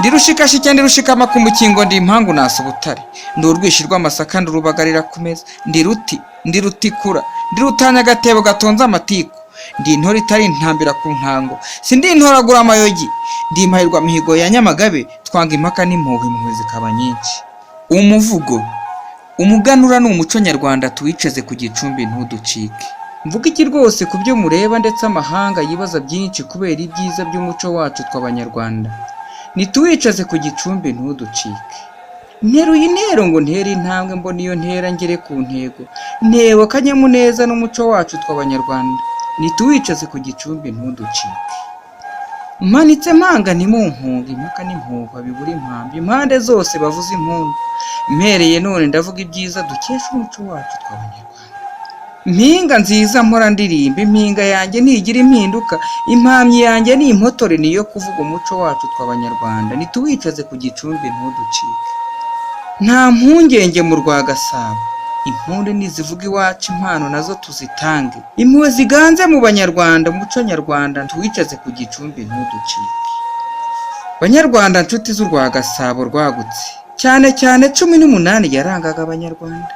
Ndirushikashike ndirushikama ku mukingo ndi impangu nasa ubutare ndi urwishi rw'amasaka ndurubagarira ku meza ndi rutikura ndi rutanya agatebo gatonze amatiku ndi intore itari intambira ku ntango sindi intoragura amayogi ndi impahirwa mihigo ya Nyamagabe twanga impaka n'impuhwe zikaba nyinshi. Umuvugo umuganura ni umuco nyarwanda tuwiceze ku gicumbi ntuducike. Mvuga iki rwose ku byo mureba ndetse amahanga yibaza byinshi kubera ibyiza by'umuco wacu tw'abanyarwanda. Nituwicaze ku gicumbi ntuducike. Nteruye intero ngo ntere intambwe mbona iyo ntera ngere ku ntego. Ntebo akanyamuneza n'umuco wacu tw'abanyarwanda. Nituwicaze ku gicumbi ntuducike. Manitse mpanga ntimumpunga impaka n'impuhwa bibura impambi impande zose bavuza impundu. Mpereye none ndavuga ibyiza dukesha umuco wacu tw'abanyarwanda. Impinga nziza mpora ndirimba impinga yanjye ntigira impinduka impamyi yanjye ni impotore niyo kuvuga umuco wacu tw'abanyarwanda. Nituwicaze ku gicumbi ntuducike. Nta mpungenge mu Rwagasabo impundu nizivuga iwacu impano nazo tuzitange impuhwe ziganze mu banyarwanda umuco nyarwanda tuwicaze ku gicumbi ntuducike. Banyarwanda nshuti z'u Rwagasabo rwagutse cyane 18 yarangaga abanyarwanda.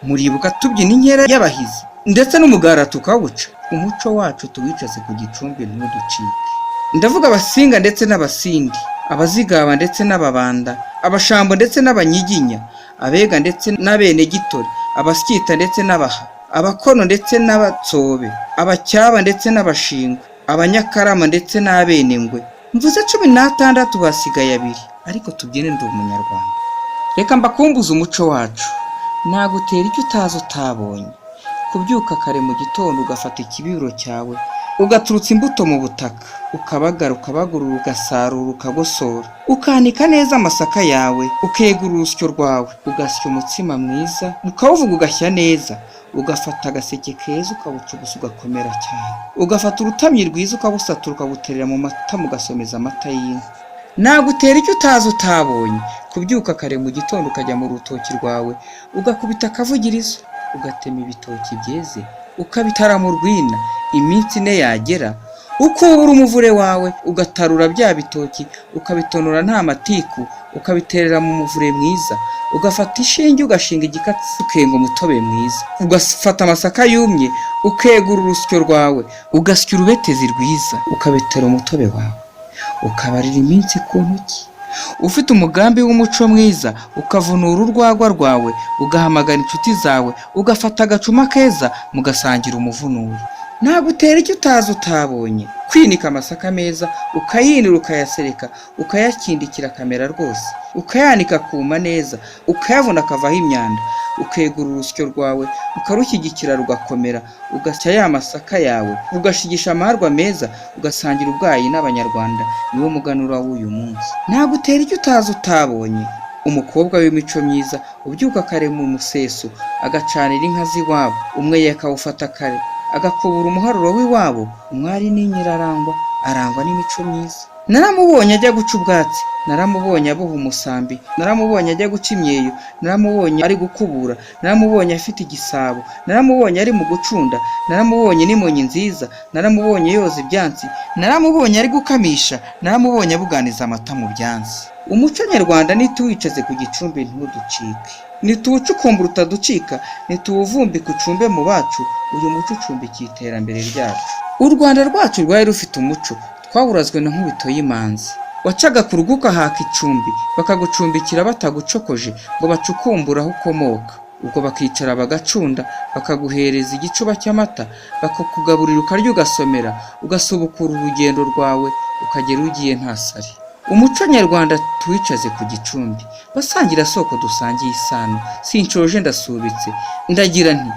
Muribuka tubyina inkera y'abahizi ndetse n'umugara tukawuca. Umuco wacu tuwicaze ku gicumbi ntuducike. Ndavuga abasinga ndetse n'abasindi, abazigaba ndetse n'ababanda, abashambo ndetse n'abanyiginya, abega ndetse n'abene gitore, abasyita ndetse n'abaha, abakono ndetse n'abatsobe, abacyaba ndetse n'abashingwe, abanyakarama ndetse n'abene ngwe. Mvuze 16 basigaye 2 ariko tubyine ndi umunyarwanda. Reka mbakumbuza umuco wacu. Nagutera icyo utazi utabonye. Kubyuka kare mu gitondo ugafata ikibiro cyawe ugaturutsa imbuto mu butaka ukabagurura ugasarura ukagosora ukanika neza amasaka yawe ukegura urusyo rwawe ugasya umutsima mwiza ukawuvuga ugashya neza ugafata agaseke keza ukawucugusa ugakomera cyane ugafata urutamyi rwiza ukabusatura ukabuterera mu mata mugasomeza amata y'inka. Nagutera icyo utazi utabonye. Kubyuka kare mu gitondo ukajya mu rutoki rwawe ugakubita akavugirizo ugatema ibitoki byeze ukabitara mu rwina iminsi 4 yagera ukubura umuvure wawe ugatarura bya bitoki ukabitonora nta matiku ukabiterera mu muvure mwiza ugafata ishinge ugashinga igikatsi ukenga umutobe mwiza ugafata amasaka yumye ukegura urusyo rwawe ugasya urubetezi rwiza ukabitera umutobe wawe ukabarira iminsi ku ntoki. Ufite umugambi w'umuco mwiza ukavunura urwagwa rwawe ugahamagara inshuti zawe ugafata agacuma keza mugasangira umuvunuro. Nagutera icyo utazi utabonye. Kwinika amasaka meza ukayinira ukayasereka ukayakindikira kamera rwose ukayanika kuma neza ukayavuna akavaho imyanda ukegura urusyo rwawe ukarushyigikira rugakomera ugasya ya masaka yawe ugashigisha amarwa meza ugasangira ubwayi n'abanyarwanda. Niwo muganura w'uyu munsi. Nagutera icyo utazi utabonye. Umukobwa w'imico myiza ubyuka kare mu museso agacanira inka z'iwabo umwe yakawufata kare agakubura umuharuro w'iwabo. Umwari ni nyirarangwa arangwa n'imico myiza. Naramubonye ajya guca ubwatsi, naramubonye abuha umusambi, naramubonye ajya guca imyeyo, naramubonye ari gukubura, naramubonye afite igisabo, naramubonye ari mu gucunda, naramubonye n'imonyi nziza, naramubonye yoza ibyansi, naramubonye ari gukamisha, naramubonye abuganiza amata mu byansi. Umuco nyarwanda nituwicaze ku gicumbi ntuducike. Nituwucukumbura utaducika, nituwuvumbika ucumbe mu bacu. Uyu muco ucumbikiye iterambere ryacu. U Rwanda rwacu rwari rufite umuco twawurazwe na nkubito y'imanzi. Wacaga ku rugo ukahaka icumbi bakagucumbikira batagucokoje ngo bacukumbura aho ukomoka. Ubwo bakicara bagacunda bakaguhereza igicuba cy'amata bakakugaburira ukarya ugasomera ugasubukura urugendo rwawe ukagera ugiye nta sari. Umuco nyarwanda tuwicaze ku gicumbi. Basangira soko dusangiye isano. Sinshoje ndasubitse ndagira nti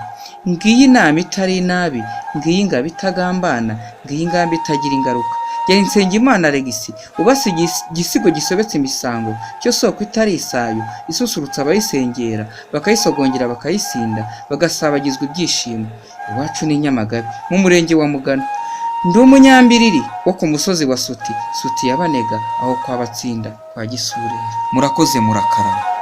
ngiyi inama itari nabi ngiyi ingabo itagambana ngiyi ingamba itagira ingaruka. Yari Nsengimana Alegisi ubasi igisigo gisobetse imisango cyo soko itari isayo isusurutsa abayisengera bakayisogongera bakayisinda bagasabagizwa ibyishimo. Iwacu ni Nyamagabe mu murenge wa Mugano. Ndi umunyambiriri wo ku musozi wa Suti yabanega aho kwa Batsinda kwa Gisurere. Murakoze murakarama.